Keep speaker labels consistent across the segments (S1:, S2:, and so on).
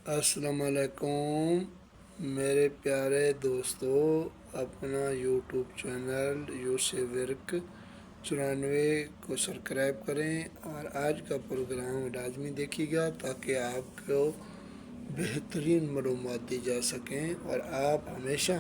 S1: السلام علیکم میرے پیارے دوستو، اپنا یوٹیوب چینل یوسف ورک 94 کو سبسکرائب کریں اور آج کا پروگرام لازمی دیکھیے گا تاکہ آپ کو بہترین معلومات دی جا سکیں اور آپ ہمیشہ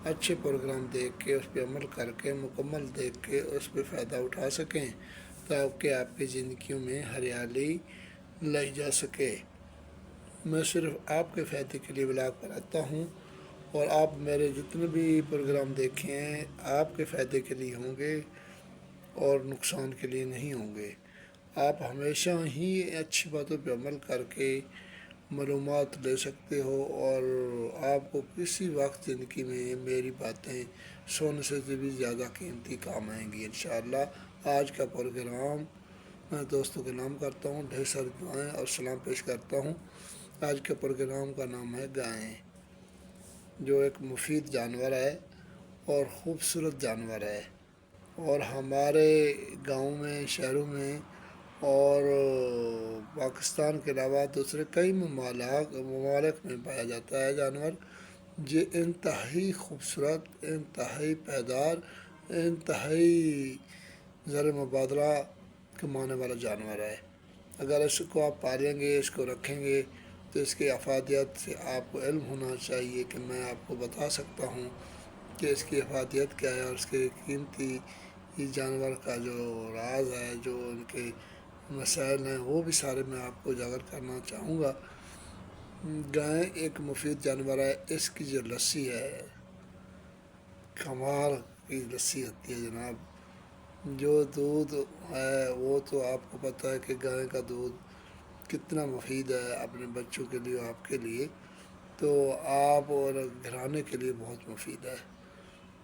S1: اچھے پروگرام دیکھ کے اس پہ عمل کر کے مکمل دیکھ کے اس پہ فائدہ اٹھا سکیں تاکہ آپ کی زندگیوں میں ہریالی لائی جا سکے۔ میں صرف آپ کے فائدے کے لیے بلاگ بناتا ہوں اور آپ میرے جتنے بھی پروگرام دیکھے ہیں آپ کے فائدے کے لیے ہوں گے اور نقصان کے لیے نہیں ہوں گے۔ آپ ہمیشہ ہی اچھی باتوں پہ عمل کر کے معلومات لے سکتے ہو اور آپ کو کسی وقت زندگی میں میری باتیں سونے سے بھی زیادہ قیمتی کام آئیں گی انشاءاللہ۔ آج کا پروگرام میں دوستوں کے نام کرتا ہوں، ڈھیر ساری دعائیں اور سلام پیش کرتا ہوں۔ آج کے پروگرام کا نام ہے گائیں، جو ایک مفید جانور ہے اور خوبصورت جانور ہے، اور ہمارے گاؤں میں، شہروں میں اور پاکستان کے علاوہ دوسرے کئی ممالک میں پایا جاتا ہے جانور۔ یہ انتہائی خوبصورت، انتہائی پائیدار، انتہائی زر مبادلہ کمانے والا جانور ہے۔ اگر اس کو آپ پالیں گے، اس کو رکھیں گے تو اس کی افادیت سے آپ کو علم ہونا چاہیے کہ میں آپ کو بتا سکتا ہوں کہ اس کی افادیت کیا ہے اور اس کے قیمتی جانور کا جو راز ہے، جو ان کے مسائل ہیں، وہ بھی سارے میں آپ کو اجاگر کرنا چاہوں گا۔ گائے ایک مفید جانور ہے۔ اس کی جو لسی ہے، کمال کی لسی ہوتی ہے جناب۔ جو دودھ ہے وہ تو آپ کو پتہ ہے کہ گائے کا دودھ کتنا مفید ہے اپنے بچوں کے لیے، آپ کے لیے تو آپ اور گھرانے کے لیے بہت مفید ہے۔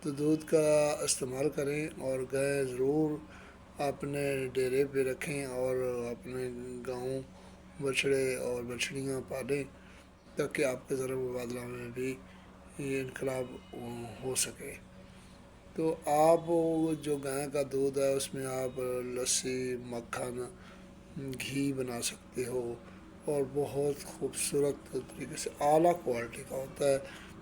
S1: تو دودھ کا استعمال کریں اور گائے ضرور اپنے ڈیرے پہ رکھیں اور اپنے گاؤں بچڑے اور بچڑیاں پالیں تاکہ آپ کے زر مبادلہ میں بھی یہ انقلاب ہو سکے۔ تو آپ جو گائے کا دودھ ہے اس میں آپ لسی، مکھن، گھی بنا سکتے ہو اور بہت خوبصورت طریقے سے اعلیٰ کوالٹی کا ہوتا ہے،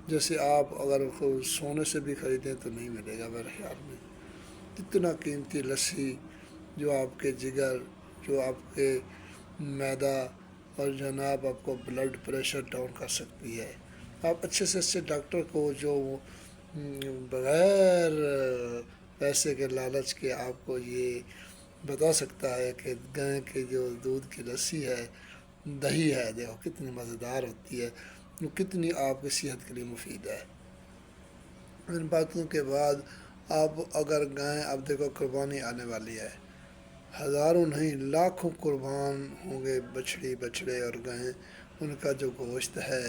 S1: جیسے آپ اگر سونے سے بھی خریدیں تو نہیں ملے گا میرے خیال میں۔ اتنا قیمتی لسی جو آپ کے جگر، جو آپ کے معدہ اور جناب آپ کو بلڈ پریشر ڈاؤن کر سکتی ہے۔ آپ اچھے سے اچھے ڈاکٹر کو جو بغیر پیسے کے لالچ کے آپ کو یہ بتا سکتا ہے کہ گائے کے جو دودھ کی لسی ہے، دہی ہے، دیکھو کتنی مزیدار ہوتی ہے، وہ کتنی آپ کی صحت کے لیے مفید ہے۔ ان باتوں کے بعد آپ اگر گائے، اب دیکھو قربانی آنے والی ہے، ہزاروں نہیں لاکھوں قربان ہوں گے بچڑی، بچڑے اور گائیں۔ ان کا جو گوشت ہے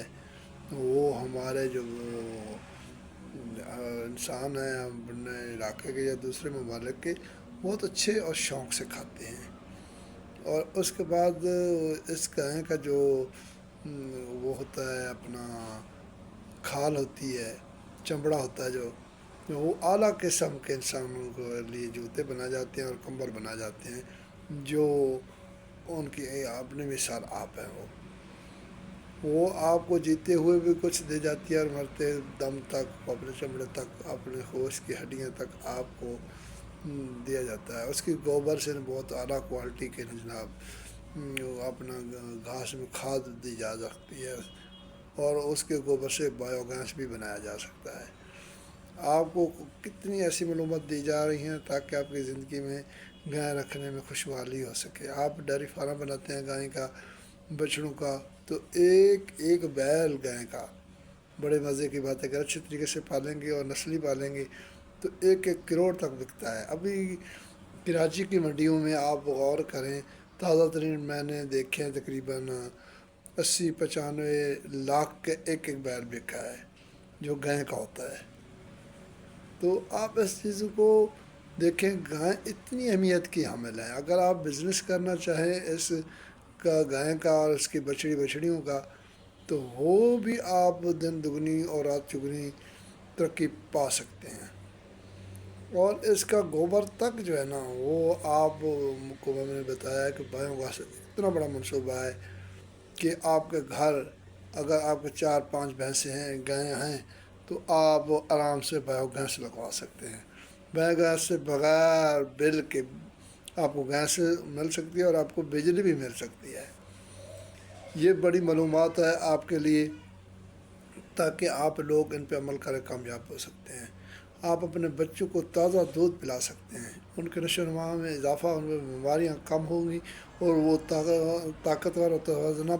S1: وہ ہمارے جو انسان ہیں اپنے علاقے کے یا دوسرے ممالک کے بہت اچھے اور شوق سے کھاتے ہیں۔ اور اس کے بعد اس گائے کا جو وہ ہوتا ہے اپنا کھال ہوتی ہے، چمڑا ہوتا ہے جو وہ اعلیٰ قسم کے انسانوں کو لیے جوتے بنا جاتے ہیں اور کمبل بنا جاتے ہیں، جو ان کی اپنی مثال آپ ہیں۔ وہ آپ کو جیتے ہوئے بھی کچھ دے جاتی ہے اور مرتے دم تک اپنے چمڑے تک، اپنے ہوش کی ہڈیاں تک آپ کو دیا جاتا ہے۔ اس کی گوبر سے بہت اعلیٰ کوالٹی کے جناب اپنا گھاس میں کھاد دی جا سکتی ہے اور اس کے گوبر سے بایو گیس بھی بنایا جا سکتا ہے۔ آپ کو کتنی ایسی معلومات دی جا رہی ہیں تاکہ آپ کی زندگی میں گائے رکھنے میں خوشحالی ہو سکے۔ آپ ڈیری فارم بناتے ہیں گائے کا، بچڑوں کا، تو ایک ایک بیل گائے کا بڑے مزے کی بات ہے۔ اگر اچھے طریقے سے پالیں گے اور نسلی پالیں گے تو 1-1 کروڑ تک بکتا ہے۔ ابھی کراچی کی منڈیوں میں آپ غور کریں، تازہ ترین میں نے دیکھے ہیں تقریباً 80-95 لاکھ کے ایک ایک بیل بکا ہے جو گائے کا ہوتا ہے۔ تو آپ اس چیز کو دیکھیں، گائے اتنی اہمیت کی حامل ہے۔ اگر آپ بزنس کرنا چاہیں اس کا، گائے کا اور اس کی بچڑیوں کا، تو وہ بھی آپ دن دگنی اور رات چگنی ترقی پا سکتے ہیں۔ اور اس کا گوبر تک جو ہے نا، وہ آپ کو میں نے بتایا کہ بایو گیس اتنا بڑا منصوبہ ہے کہ آپ کے گھر اگر آپ کو 4-5 بھینسیں ہیں، گائیں ہیں، تو آپ آرام سے بایو گیس لگوا سکتے ہیں۔ بایو گیس سے بغیر بل کے آپ کو گیس مل سکتی ہے اور آپ کو بجلی بھی مل سکتی ہے۔ یہ بڑی معلومات ہے آپ کے لیے، تاکہ آپ لوگ ان پہ عمل کریں کامیاب ہو سکتے ہیں۔ آپ اپنے بچوں کو تازہ دودھ پلا سکتے ہیں، ان کے نشو و نما میں اضافہ، ان میں بیماریاں کم ہوں گی اور وہ طاقتور اور توازنہ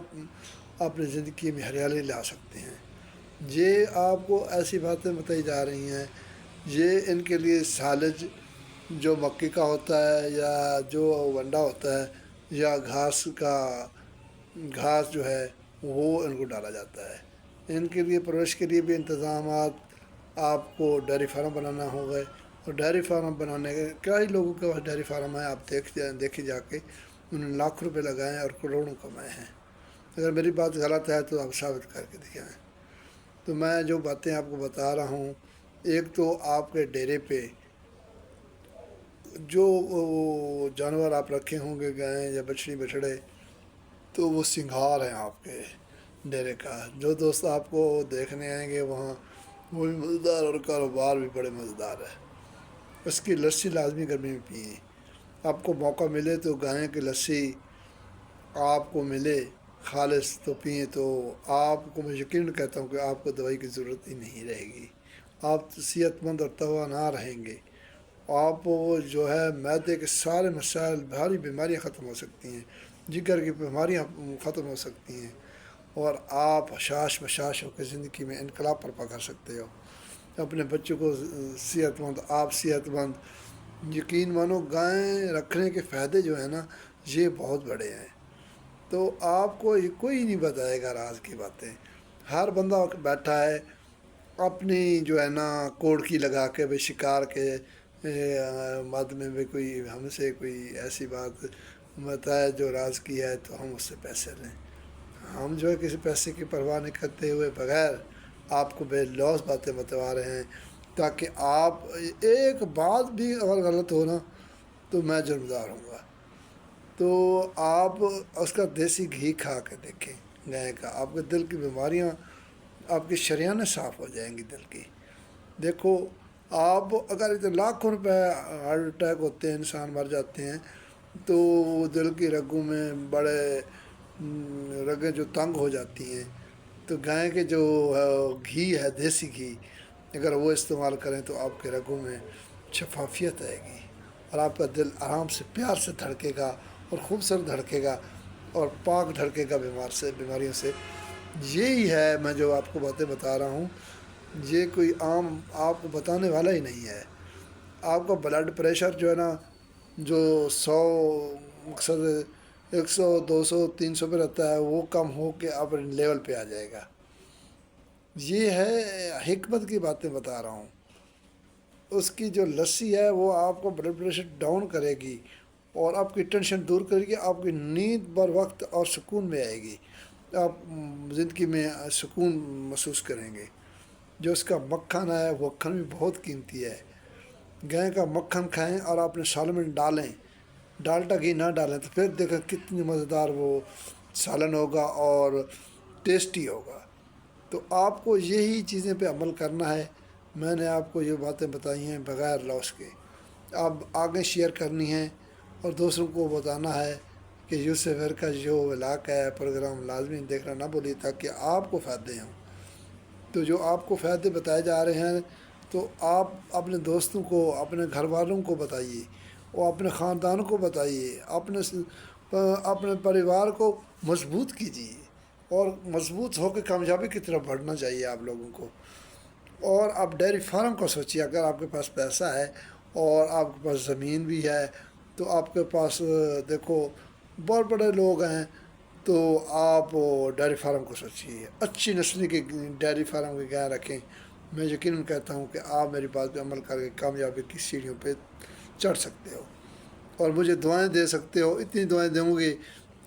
S1: اپنی زندگی میں ہریالی لا سکتے ہیں۔ یہ آپ کو ایسی باتیں بتائی جا رہی ہیں، یہ ان کے لیے سالج جو مکئی کا ہوتا ہے یا جو ونڈا ہوتا ہے یا گھاس جو ہے وہ ان کو ڈالا جاتا ہے۔ ان کے لیے پرورش کے لیے بھی انتظامات، آپ کو ڈیری فارم بنانا ہوگا، اور ڈیری فارم بنانے کے کئی لوگوں کے پاس ڈیری فارم ہے، آپ دیکھے جا کے انہوں نے لاکھ روپے لگائے ہیں اور کروڑوں کمائے ہیں۔ اگر میری بات غلط ہے تو آپ ثابت کر کے دکھائیں۔ تو میں جو باتیں آپ کو بتا رہا ہوں، ایک تو آپ کے ڈیرے پہ جو جانور آپ رکھے ہوں گے، گائیں یا بچڑی بچڑے، تو وہ سنگھار ہیں آپ کے ڈیرے کا۔ جو دوست آپ کو دیکھنے آئیں گے وہاں، وہ بھی مزیدار اور کاروبار بھی بڑے مزیدار ہے۔ اس کی لسی لازمی گرمی میں پئیں۔ آپ کو موقع ملے تو گائے کی لسی آپ کو ملے خالص تو پئیں، تو آپ کو میں یقین کہتا ہوں کہ آپ کو دوائی کی ضرورت ہی نہیں رہے گی۔ آپ صحت مند اور توانا رہیں گے۔ آپ جو ہے معدے کے سارے مسائل، بھاری بیماریاں ختم ہو سکتی ہیں، جگر کی بیماریاں ختم ہو سکتی ہیں، اور آپ حشاش بشاش ہو کے زندگی میں انقلاب برپا کر سکتے ہو۔ اپنے بچوں کو صحت مند، آپ صحت مند، یقین مانو گائیں رکھنے کے فائدے جو ہیں نا، یہ بہت بڑے ہیں۔ تو آپ کو یہ کوئی نہیں بتائے گا راز کی باتیں۔ ہر بندہ بیٹھا ہے اپنی جو ہے نا کوڑکی لگا کے بھائی شکار کے مد میں بھی کوئی ہم سے کوئی ایسی بات بتائے جو راز کی ہے تو ہم اس سے پیسے لیں۔ ہم جو ہے کسی پیسے کی پرواہ نہیں کرتے ہوئے بغیر آپ کو بے لوث باتیں بتوا رہے ہیں، تاکہ آپ ایک بات بھی اگر غلط ہو نا تو میں جرم دار ہوں گا۔ تو آپ اس کا دیسی گھی کھا کے دیکھیں گائے کا، آپ کے دل کی بیماریاں، آپ کی شریانیں صاف ہو جائیں گی دل کی۔ دیکھو آپ اگر لاکھوں روپے ہارٹ اٹیک ہوتے ہیں، انسان مر جاتے ہیں، تو دل کی رگوں میں بڑے رگیں جو تنگ ہو جاتی ہیں، تو گائے کے جو گھی ہے دیسی گھی، اگر وہ استعمال کریں تو آپ کے رگوں میں شفافیت آئے گی اور آپ کا دل آرام سے پیار سے دھڑکے گا اور خوبصورت دھڑکے گا اور پاک دھڑکے گا بیماریوں سے۔ یہی ہے میں جو آپ کو باتیں بتا رہا ہوں، یہ کوئی عام آپ کو بتانے والا ہی نہیں ہے۔ آپ کا بلڈ پریشر جو ہے نا، جو 100 مقصد 100 200 300 پہ رہتا ہے، وہ کم ہو کے آپ لیول پہ آ جائے گا۔ یہ ہے حکمت کی باتیں بتا رہا ہوں۔ اس کی جو لسی ہے وہ آپ کو بلڈ پریشر ڈاؤن کرے گی اور آپ کی ٹینشن دور کرے گی، آپ کی نیند بر وقت اور سکون میں آئے گی، آپ زندگی میں سکون محسوس کریں گے۔ جو اس کا مکھن ہے وہ مکھن بھی بہت قیمتی ہے۔ گائے کا مکھن کھائیں اور آپ نے سالن میں ڈالیں، ڈالٹا گھی نہ ڈالیں تو پھر دیکھیں کتنی مزیدار وہ سالن ہوگا اور ٹیسٹی ہوگا۔ تو آپ کو یہی چیزیں پہ عمل کرنا ہے۔ میں نے آپ کو یہ باتیں بتائی ہیں بغیر لوس کے، آپ آگے شیئر کرنی ہے اور دوسروں کو بتانا ہے کہ یوسف ویر کا جو علاقہ ہے پروگرام لازمی دیکھنا نہ بھولیے، تاکہ آپ کو فائدے ہوں۔ تو جو آپ کو فائدے بتائے جا رہے ہیں تو آپ اپنے دوستوں کو، اپنے گھر والوں کو بتائیے اور اپنے خاندان کو بتائیے، اپنے پریوار کو مضبوط کیجیے، اور مضبوط ہو کے کامیابی کی طرف بڑھنا چاہیے آپ لوگوں کو۔ اور آپ ڈیری فارم کو سوچیے، اگر آپ کے پاس پیسہ ہے اور آپ کے پاس زمین بھی ہے تو آپ کے پاس دیکھو بہت بڑے لوگ ہیں، تو آپ ڈیری فارم کو سوچیے، اچھی نسل کی ڈیری فارم کی گائے رکھیں۔ میں یقیناً کہتا ہوں کہ آپ میری بات پہ عمل کر کے کامیابی کی سیڑھیوں پہ چڑھ سکتے ہو اور مجھے دعائیں دے سکتے ہو۔ اتنی دعائیں دوں گی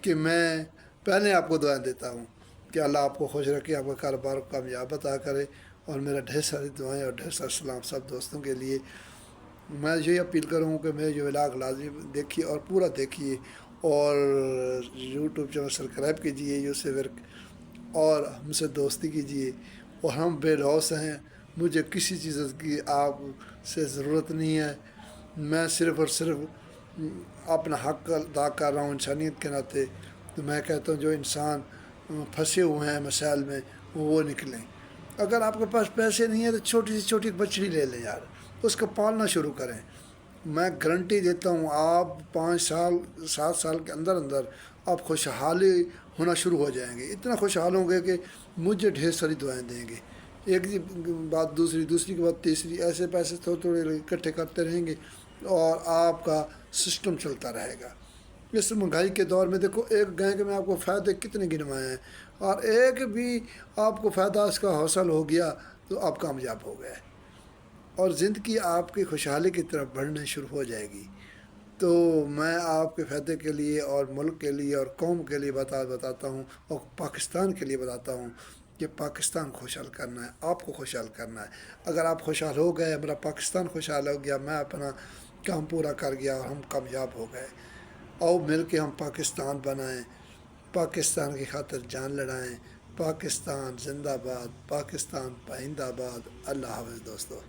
S1: کہ میں پہلے آپ کو دعائیں دیتا ہوں کہ اللہ آپ کو خوش رکھے، آپ کا کاروبار کو کامیاب عطا کرے، اور میرا ڈھیر ساری دعائیں اور ڈھیر سارا سلام سب دوستوں کے لیے۔ میں یہی اپیل کروں کہ میرے جو ولاگ لازمی دیکھیے اور پورا دیکھیے، اور یوٹیوب چینل سبسکرائب کیجیے یوسف ورک، اور ہم سے دوستی کیجیے، اور ہم بے لوث ہیں، مجھے کسی چیز کی آپ سے ضرورت نہیں ہے، میں صرف اور صرف اپنا حق ادا کر رہا ہوں انسانیت کے ناطے۔ تو میں کہتا ہوں جو انسان پھنسے ہوئے ہیں مسائل میں وہ نکلیں۔ اگر آپ کے پاس پیسے نہیں ہیں تو چھوٹی سی چھوٹی بچڑی لے لیں یار، اس کو پالنا شروع کریں۔ میں گارنٹی دیتا ہوں آپ 5 سال 7 سال کے اندر اندر آپ خوشحالی ہونا شروع ہو جائیں گے، اتنا خوشحال ہوں گے کہ مجھے ڈھیر ساری دعائیں دیں گے۔ ایک بات دوسری، دوسری کے بعد تیسری، ایسے پیسے تھوڑے تھوڑے اکٹھے کرتے رہیں گے اور آپ کا سسٹم چلتا رہے گا۔ اس مہنگائی کے دور میں دیکھو، ایک گائے میں آپ کو فائدے کتنے گنوائے ہیں، اور ایک بھی آپ کو فائدہ اس کا حاصل ہو گیا تو آپ کامیاب ہو گئے، اور زندگی آپ کی خوشحالی کی طرف بڑھنے شروع ہو جائے گی۔ تو میں آپ کے فائدے کے لیے اور ملک کے لیے اور قوم کے لیے بتاتا ہوں، اور پاکستان کے لیے بتاتا ہوں کہ پاکستان خوشحال کرنا ہے، آپ کو خوشحال کرنا ہے۔ اگر آپ خوشحال ہو گئے، میرا پاکستان خوشحال ہو گیا، میں اپنا کام پورا کر گیا اور ہم کامیاب ہو گئے۔ آؤ مل کے ہم پاکستان بنائیں، پاکستان کی خاطر جان لڑائیں۔ پاکستان زندہ باد، پاکستان پائندہ باد۔ اللہ حافظ دوستو۔